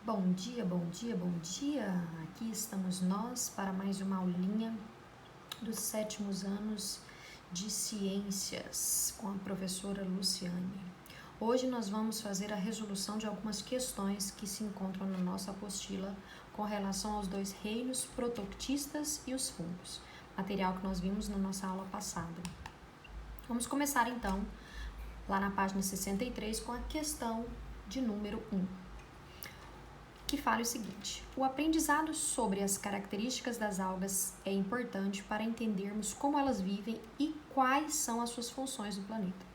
Bom dia, bom dia, bom dia! Aqui estamos nós para mais uma aulinha dos 7º anos de Ciências com a professora Luciane. Hoje nós vamos fazer a resolução de algumas questões que se encontram na nossa apostila com relação aos dois reinos protoctistas e os fungos, material que nós vimos na nossa aula passada. Vamos começar então lá na página 63 com a questão de número 1. Que fala o seguinte: o aprendizado sobre as características das algas é importante para entendermos como elas vivem e quais são as suas funções no planeta.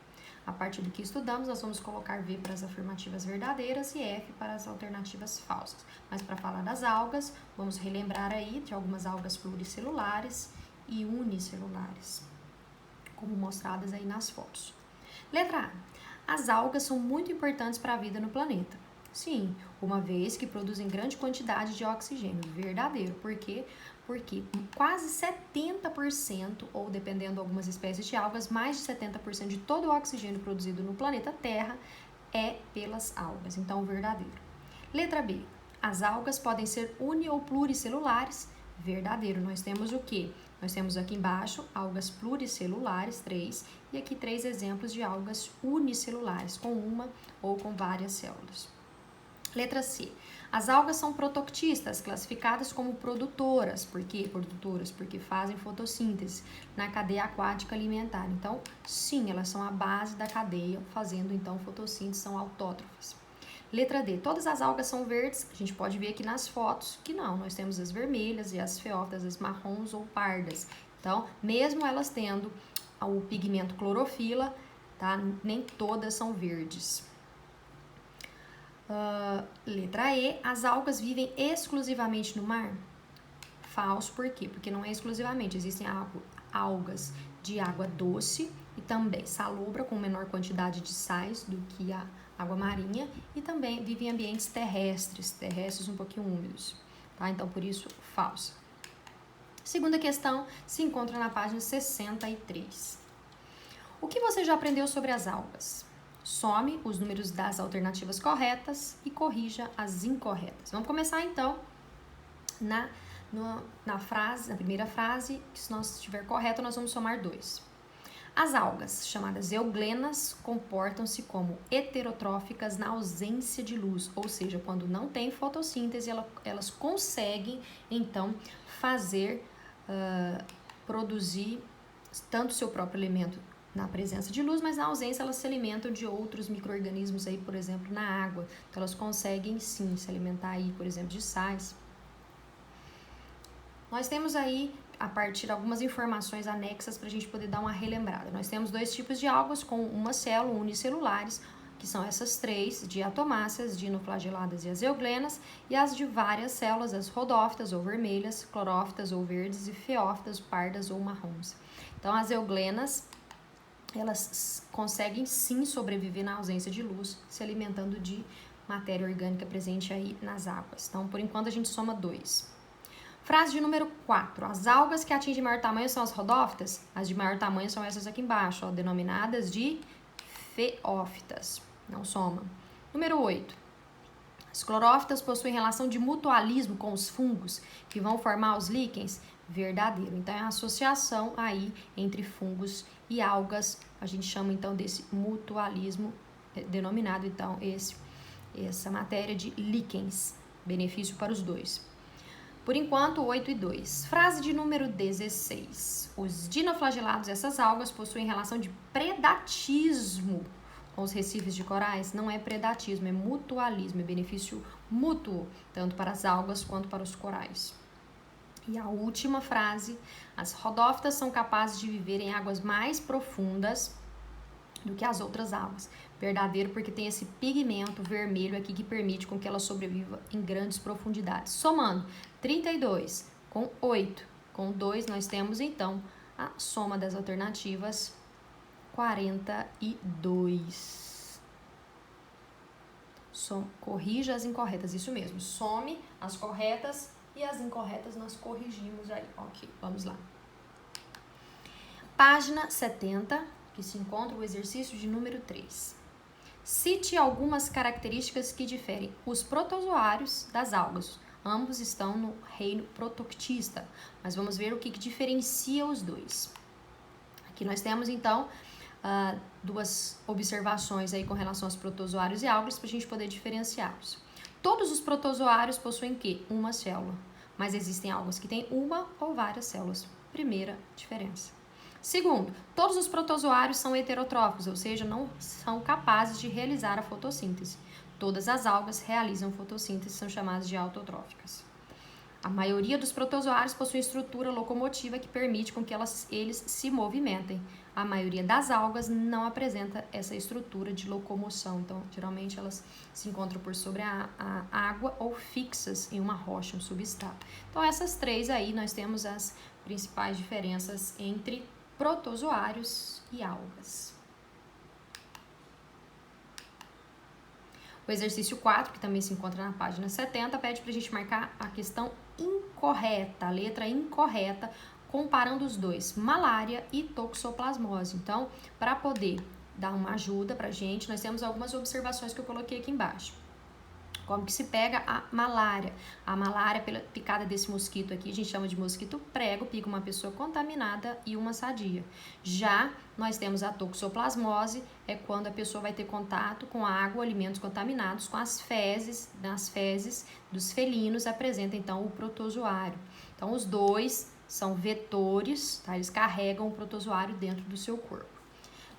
A partir do que estudamos, nós vamos colocar V para as afirmativas verdadeiras e F para as alternativas falsas. Mas para falar das algas, vamos relembrar aí de algumas algas pluricelulares e unicelulares, como mostradas aí nas fotos. Letra A. As algas são muito importantes para a vida no planeta. Sim, uma vez que produzem grande quantidade de oxigênio. Verdadeiro. Por quê? Porque quase 70%, ou dependendo de algumas espécies de algas, mais de 70% de todo o oxigênio produzido no planeta Terra é pelas algas. Então, verdadeiro. Letra B. As algas podem ser uni- ou pluricelulares. Verdadeiro. Nós temos o quê? Nós temos aqui embaixo algas pluricelulares, 3, e aqui 3 exemplos de algas unicelulares, com uma ou com várias células. Letra C. As algas são protoctistas, classificadas como produtoras. Por quê? Produtoras, porque fazem fotossíntese na cadeia aquática alimentar. Então, sim, elas são a base da cadeia, fazendo então fotossíntese, são autótrofas. Letra D. Todas as algas são verdes, a gente pode ver aqui nas fotos que não, nós temos as vermelhas e as feófitas, as marrons ou pardas. Então, mesmo elas tendo o pigmento clorofila, tá? Nem todas são verdes. Letra E. As algas vivem exclusivamente no mar? Falso, por quê? Porque não é exclusivamente, existem algas de água doce e também salobra, com menor quantidade de sais do que a água marinha, e também vivem em ambientes terrestres um pouquinho úmidos, tá? Então, por isso, falsa. Segunda questão se encontra na página 63. O que você já aprendeu sobre as algas? Some os números das alternativas corretas e corrija as incorretas. Vamos começar então na primeira frase, que se nós estiver correto, nós vamos somar 2. As algas, chamadas euglenas, comportam-se como heterotróficas na ausência de luz, ou seja, quando não tem fotossíntese, elas conseguem então produzir tanto seu próprio alimento na presença de luz, mas na ausência elas se alimentam de outros micro-organismos aí, por exemplo, na água. Então elas conseguem sim se alimentar aí, por exemplo, de sais. Nós temos aí, a partir de algumas informações anexas para a gente poder dar uma relembrada. Nós temos 2 tipos de algas com uma célula, unicelulares, que são essas 3, diatomáceas, dinoflageladas e as euglenas, e as de várias células, as rodófitas ou vermelhas, clorófitas ou verdes e feófitas, pardas ou marrons. Então as euglenas, elas conseguem sim sobreviver na ausência de luz, se alimentando de matéria orgânica presente aí nas águas. Então, por enquanto, a gente soma 2. Frase de número 4. As algas que atingem maior tamanho são as rodófitas? As de maior tamanho são essas aqui embaixo, ó, denominadas de feófitas. Não soma. Número 8. As clorófitas possuem relação de mutualismo com os fungos, que vão formar os líquens? Verdadeiro. Então, é a associação aí entre fungos e algas. A gente chama, então, desse mutualismo, denominado, então, essa matéria de líquens. Benefício para os dois. Por enquanto, 8 e 2. Frase de número 16. Os dinoflagelados, essas algas, possuem relação de predatismo com os recifes de corais. Não é predatismo, é mutualismo, é benefício mútuo, tanto para as algas quanto para os corais. E a última frase, as rodófitas são capazes de viver em águas mais profundas do que as outras algas. Verdadeiro, porque tem esse pigmento vermelho aqui que permite com que ela sobreviva em grandes profundidades. Somando 32 com 8 com 2, nós temos então a soma das alternativas 42. Corrija as incorretas, isso mesmo. Some as corretas e as incorretas nós corrigimos aí. Ok, vamos lá. Página 70, que se encontra o exercício de número 3. Cite algumas características que diferem os protozoários das algas. Ambos estão no reino protoctista, mas vamos ver o que diferencia os dois. Aqui nós temos, então, duas observações aí com relação aos protozoários e algas para a gente poder diferenciá-los. Todos os protozoários possuem quê? Uma célula, mas existem algas que têm uma ou várias células. Primeira diferença. Segundo, todos os protozoários são heterotróficos, ou seja, não são capazes de realizar a fotossíntese. Todas as algas realizam fotossíntese, são chamadas de autotróficas. A maioria dos protozoários possui estrutura locomotiva que permite com que eles se movimentem. A maioria das algas não apresenta essa estrutura de locomoção, então geralmente elas se encontram por sobre a água ou fixas em uma rocha, um substrato. Então essas três aí nós temos as principais diferenças entre protozoários e algas. O exercício 4, que também se encontra na página 70, pede para a gente marcar a questão incorreta, a letra incorreta, comparando os dois, malária e toxoplasmose. Então, para poder dar uma ajuda para a gente, nós temos algumas observações que eu coloquei aqui embaixo. Como que se pega a malária? A malária, pela picada desse mosquito aqui, a gente chama de mosquito prego, pica uma pessoa contaminada e uma sadia. Já nós temos a toxoplasmose, é quando a pessoa vai ter contato com água, alimentos contaminados, com as fezes, nas fezes dos felinos apresenta então o protozoário. Então os dois são vetores, tá? Eles carregam o protozoário dentro do seu corpo.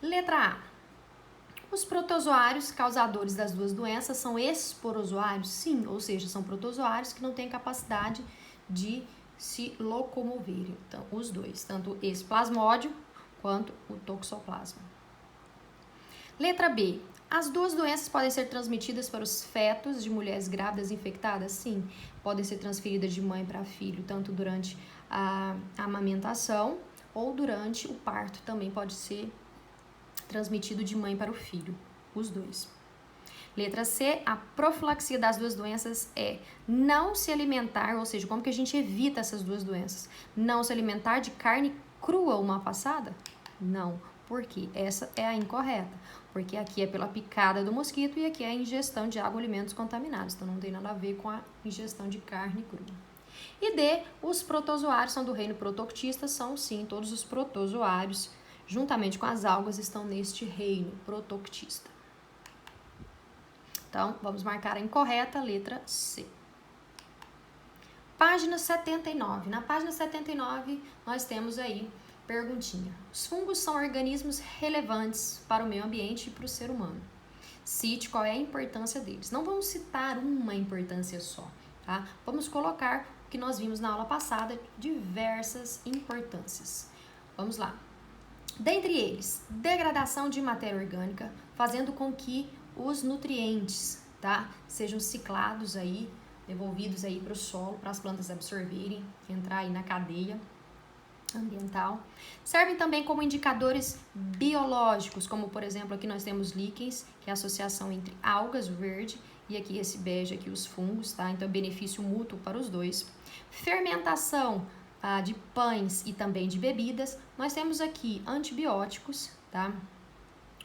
Letra A. Os protozoários causadores das duas doenças são esporozoários? Sim, ou seja, são protozoários que não têm capacidade de se locomoverem. Então, os dois, tanto esse plasmódio quanto o toxoplasma. Letra B. As duas doenças podem ser transmitidas para os fetos de mulheres grávidas infectadas? Sim, podem ser transferidas de mãe para filho, tanto durante a amamentação ou durante o parto também pode ser transmitido de mãe para o filho, os dois. Letra C, a profilaxia das duas doenças é não se alimentar, ou seja, como que a gente evita essas duas doenças? Não se alimentar de carne crua uma passada? Não, porque essa é a incorreta, porque aqui é pela picada do mosquito e aqui é a ingestão de água ou alimentos contaminados, então não tem nada a ver com a ingestão de carne crua. E D, os protozoários são do reino protoctista, são sim todos os protozoários juntamente com as algas, estão neste reino protoctista. Então, vamos marcar a incorreta, letra C. Página 79. Na página 79, nós temos aí perguntinha. Os fungos são organismos relevantes para o meio ambiente e para o ser humano. Cite qual é a importância deles. Não vamos citar uma importância só, tá? Vamos colocar o que nós vimos na aula passada, diversas importâncias. Vamos lá. Dentre eles, degradação de matéria orgânica, fazendo com que os nutrientes, tá, sejam ciclados aí, devolvidos aí para o solo, para as plantas absorverem, entrar aí na cadeia ambiental. Servem também como indicadores biológicos, como por exemplo aqui nós temos líquens, que é a associação entre algas, o verde, e aqui esse bege aqui os fungos, tá? Então benefício mútuo para os dois. Fermentação de pães e também de bebidas. Nós temos aqui antibióticos, tá?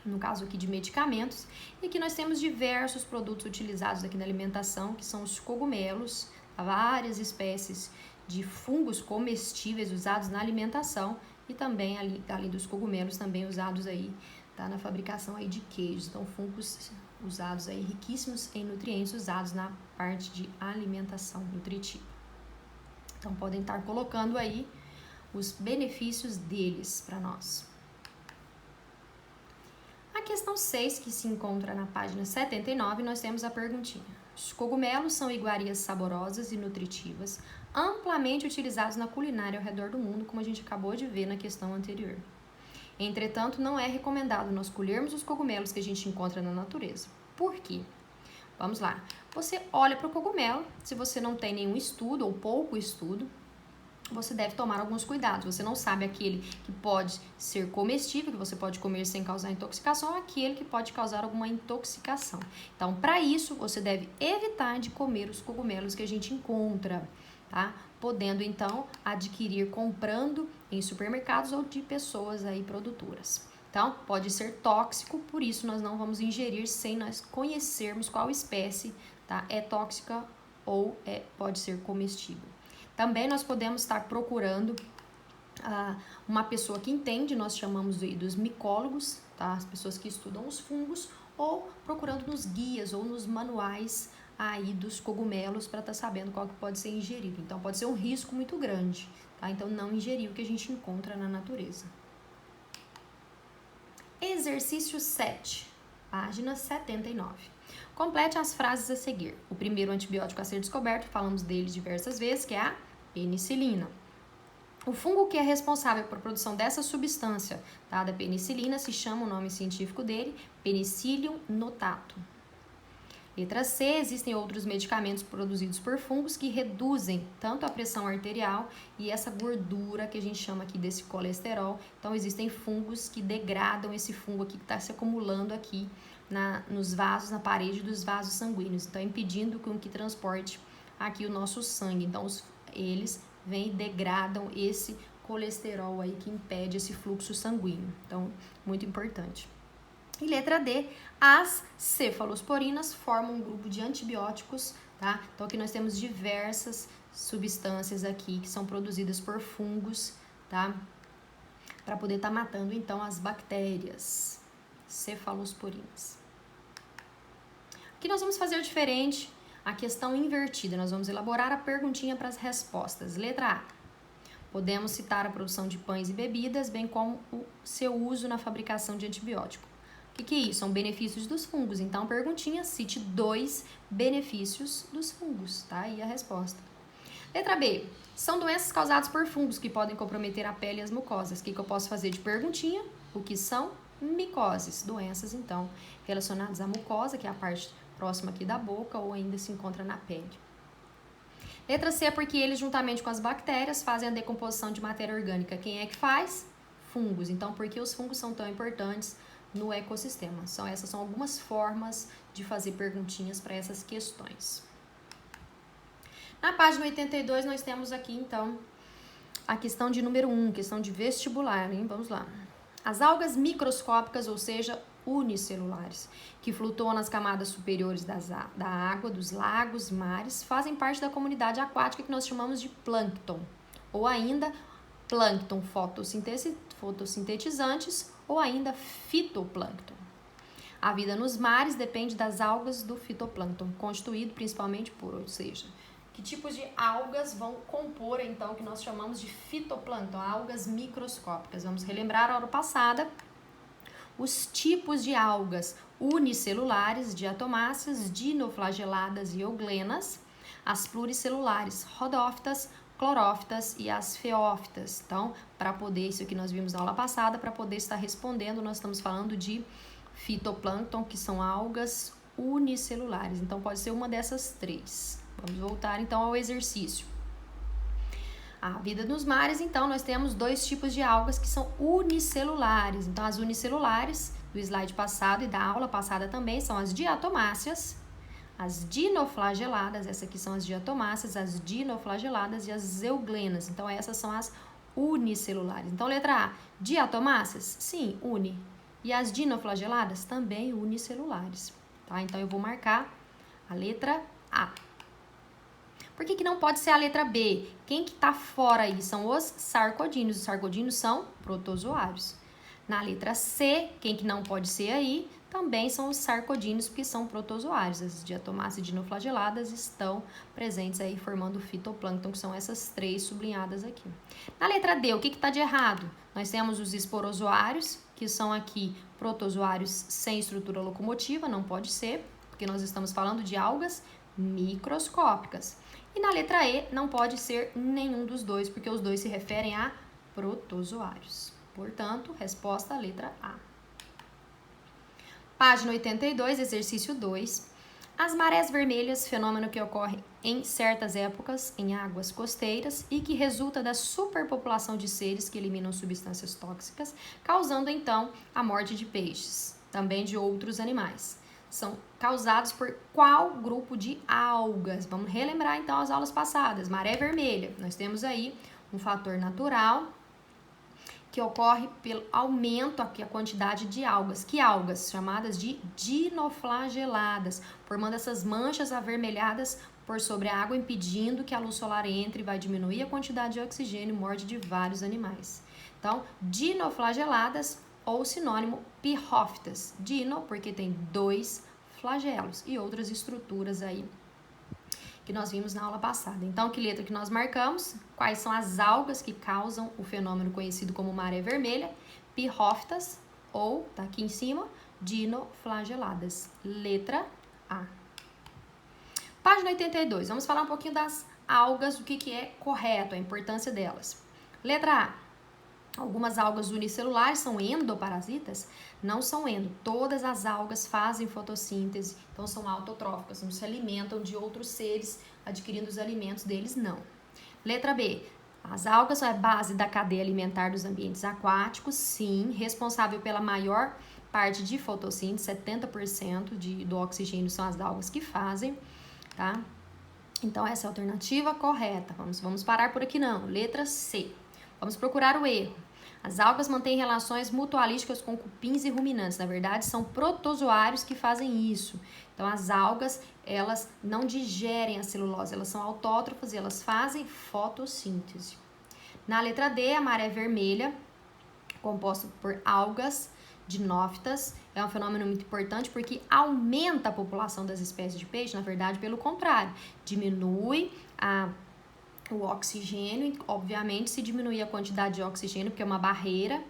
No caso aqui de medicamentos, e aqui nós temos diversos produtos utilizados aqui na alimentação, que são os cogumelos, várias espécies de fungos comestíveis usados na alimentação e também, além dos cogumelos, também usados aí, tá, na fabricação aí de queijos. Então, fungos usados aí, riquíssimos em nutrientes, usados na parte de alimentação nutritiva. Então, podem estar colocando aí os benefícios deles para nós. A questão 6, que se encontra na página 79, nós temos a perguntinha. Os cogumelos são iguarias saborosas e nutritivas, amplamente utilizados na culinária ao redor do mundo, como a gente acabou de ver na questão anterior. Entretanto, não é recomendado nós colhermos os cogumelos que a gente encontra na natureza. Por quê? Vamos lá. Você olha para o cogumelo, se você não tem nenhum estudo ou pouco estudo, você deve tomar alguns cuidados. Você não sabe aquele que pode ser comestível, que você pode comer sem causar intoxicação, ou aquele que pode causar alguma intoxicação. Então, para isso, você deve evitar de comer os cogumelos que a gente encontra, tá? Podendo, então, adquirir comprando em supermercados ou de pessoas aí produtoras. Então, pode ser tóxico, por isso nós não vamos ingerir sem nós conhecermos qual espécie, tá? É tóxica ou pode ser comestível. Também nós podemos estar procurando uma pessoa que entende, nós chamamos dos micólogos, tá? As pessoas que estudam os fungos, ou procurando nos guias ou nos manuais aí dos cogumelos para estar sabendo qual que pode ser ingerido. Então, pode ser um risco muito grande, tá? Então, não ingerir o que a gente encontra na natureza. Exercício 7, página 79. Complete as frases a seguir. O primeiro antibiótico a ser descoberto, falamos dele diversas vezes, que é a penicilina. O fungo que é responsável por produção dessa substância, tá, da penicilina, se chama, o nome científico dele, Penicillium notatum. Letra C, existem outros medicamentos produzidos por fungos que reduzem tanto a pressão arterial e essa gordura que a gente chama aqui desse colesterol. Então, existem fungos que degradam esse fungo aqui que está se acumulando aqui nos vasos, na parede dos vasos sanguíneos. Então, impedindo que transporte aqui o nosso sangue. Então, eles vêm e degradam esse colesterol aí que impede esse fluxo sanguíneo. Então, muito importante. E letra D, as cefalosporinas formam um grupo de antibióticos, tá? Então, aqui nós temos diversas substâncias aqui que são produzidas por fungos, tá? Para poder estar matando, então, as bactérias. Cefalosporinas. Aqui nós vamos fazer diferente, a questão invertida. Nós vamos elaborar a perguntinha para as respostas. Letra A. Podemos citar a produção de pães e bebidas, bem como o seu uso na fabricação de antibiótico. O que é isso? São benefícios dos fungos. Então, perguntinha, cite 2 benefícios dos fungos, tá? E a resposta. Letra B. São doenças causadas por fungos que podem comprometer a pele e as mucosas. O que eu posso fazer de perguntinha? O que são micoses? Doenças, então, relacionadas à mucosa, que é a parte próxima aqui da boca ou ainda se encontra na pele. Letra C é porque eles, juntamente com as bactérias, fazem a decomposição de matéria orgânica. Quem é que faz? Fungos. Então, por que os fungos são tão importantes no ecossistema? Essas são algumas formas de fazer perguntinhas para essas questões. Na página 82, nós temos aqui, então, a questão de número 1, questão de vestibular, hein? Vamos lá. As algas microscópicas, ou seja, unicelulares, que flutuam nas camadas superiores da água, dos lagos e mares, fazem parte da comunidade aquática que nós chamamos de plâncton, ou ainda plâncton fotossintetizantes, ou ainda fitoplâncton. A vida nos mares depende das algas do fitoplâncton, constituído principalmente por, ou seja, que tipos de algas vão compor, então, o que nós chamamos de fitoplâncton, algas microscópicas. Vamos relembrar a aula passada os tipos de algas unicelulares, diatomáceas, dinoflageladas e euglenas, as pluricelulares, rodófitas, clorófitas e as feófitas. Então, para poder, isso aqui nós vimos na aula passada, para poder estar respondendo, nós estamos falando de fitoplâncton, que são algas unicelulares. Então, pode ser uma dessas 3. Vamos voltar, então, ao exercício. A vida nos mares, então, nós temos 2 tipos de algas que são unicelulares. Então, as unicelulares, do slide passado e da aula passada também, são as diatomáceas, as dinoflageladas, essas aqui são as diatomáceas, as dinoflageladas e as euglenas. Então, essas são as unicelulares. Então, letra A, diatomáceas? Sim, uni. E as dinoflageladas? Também unicelulares. Tá? Então, eu vou marcar a letra A. Por que não pode ser a letra B? Quem que tá fora aí? São os sarcodíneos. Os sarcodíneos são protozoários. Na letra C, quem que não pode ser aí? Também são os sarcodíneos, porque são protozoários. As diatomáceas e dinoflageladas estão presentes aí, formando o fitoplâncton, que são essas 3 sublinhadas aqui. Na letra D, o que tá de errado? Nós temos os esporozoários, que são aqui protozoários sem estrutura locomotiva, não pode ser, porque nós estamos falando de algas microscópicas. E na letra E, não pode ser nenhum dos 2, porque os 2 se referem a protozoários. Portanto, resposta letra A. Página 82, exercício 2. As marés vermelhas, fenômeno que ocorre em certas épocas em águas costeiras e que resulta da superpopulação de seres que eliminam substâncias tóxicas, causando então a morte de peixes, também de outros animais. São causados por qual grupo de algas? Vamos relembrar então as aulas passadas. Maré vermelha, nós temos aí um fator natural que ocorre pelo aumento aqui a quantidade de algas. Que algas? Chamadas de dinoflageladas, formando essas manchas avermelhadas por sobre a água, impedindo que a luz solar entre, vai diminuir a quantidade de oxigênio e morte de vários animais. Então, dinoflageladas ou sinônimo pirrófitas. Dino, porque tem 2 flagelos e outras estruturas aí que nós vimos na aula passada. Então, que letra que nós marcamos? Quais são as algas que causam o fenômeno conhecido como maré vermelha? Pirrófitas ou, tá aqui em cima, dinoflageladas. Letra A. Página 82. Vamos falar um pouquinho das algas, o que é correto, a importância delas. Letra A. Algumas algas unicelulares são endoparasitas? Não são endo. Todas as algas fazem fotossíntese, então são autotróficas, não se alimentam de outros seres adquirindo os alimentos deles, não. Letra B. As algas são a base da cadeia alimentar dos ambientes aquáticos, sim, responsável pela maior parte de fotossíntese, 70% do oxigênio são as algas que fazem, tá? Então, essa é a alternativa correta. Vamos parar por aqui não. Letra C. Vamos procurar o erro. As algas mantêm relações mutualísticas com cupins e ruminantes. Na verdade, são protozoários que fazem isso. Então, as algas, elas não digerem a celulose, elas são autótrofas e elas fazem fotossíntese. Na letra D, a maré vermelha, composta por algas dinófitas, é um fenômeno muito importante porque aumenta a população das espécies de peixe. Na verdade, pelo contrário, diminui o oxigênio, obviamente, se diminuir a quantidade de oxigênio, porque é uma barreira,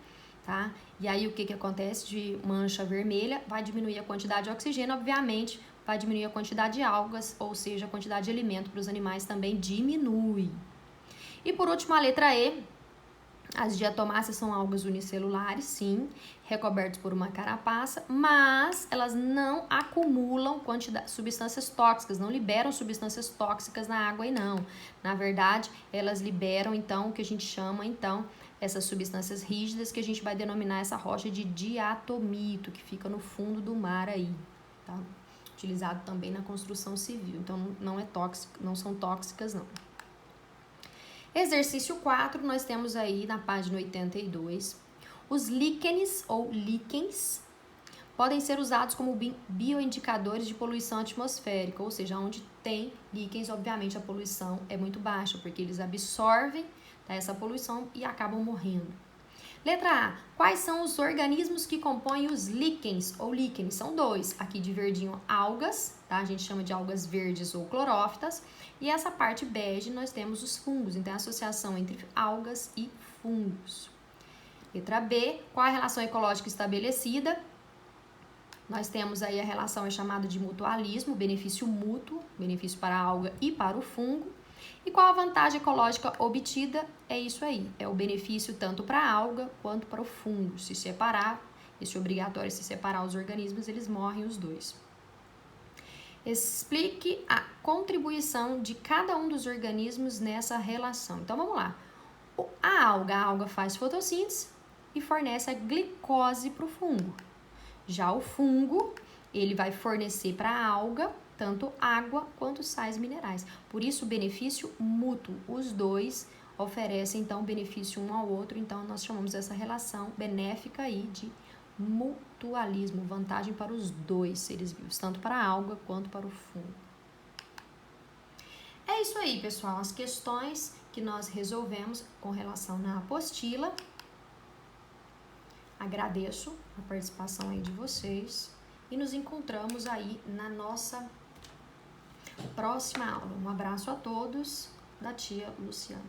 tá? E aí, o que acontece de mancha vermelha? Vai diminuir a quantidade de oxigênio, obviamente, vai diminuir a quantidade de algas, ou seja, a quantidade de alimento para os animais também diminui. E por último, a letra E. As diatomáceas são algas unicelulares, sim, recobertas por uma carapaça, mas elas não acumulam substâncias tóxicas, não liberam substâncias tóxicas na água e não. Na verdade, elas liberam, então, o que a gente chama, então, essas substâncias rígidas, que a gente vai denominar essa rocha de diatomito, que fica no fundo do mar aí, tá? Utilizado também na construção civil, então não é tóxico, não são tóxicas, não. Exercício 4, nós temos aí na página 82, os líquenes ou líquens podem ser usados como bioindicadores de poluição atmosférica, ou seja, onde tem líquens, obviamente a poluição é muito baixa, porque eles absorvem, tá, essa poluição e acabam morrendo. Letra A. Quais são os organismos que compõem os líquens ou líquenes? São 2. Aqui de verdinho, algas, tá? A gente chama de algas verdes ou clorófitas. E essa parte bege nós temos os fungos. Então, é a associação entre algas e fungos. Letra B. Qual a relação ecológica estabelecida? Nós temos aí a relação é chamada de mutualismo, benefício mútuo, benefício para a alga e para o fungo. E qual a vantagem ecológica obtida? É isso aí, é o benefício tanto para a alga quanto para o fungo. Se separar, esse obrigatório se separar os organismos, eles morrem os dois. Explique a contribuição de cada um dos organismos nessa relação. Então, vamos lá. A alga faz fotossíntese e fornece a glicose para o fungo. Já o fungo, ele vai fornecer para a alga tanto água quanto sais minerais. Por isso, o benefício mútuo. Os dois oferecem, então, benefício um ao outro. Então, nós chamamos essa relação benéfica aí de mutualismo. Vantagem para os dois seres vivos, tanto para a alga quanto para o fungo. É isso aí, pessoal. As questões que nós resolvemos com relação na apostila. Agradeço a participação aí de vocês. E nos encontramos aí na nossa próxima aula. Um abraço a todos, da tia Luciana.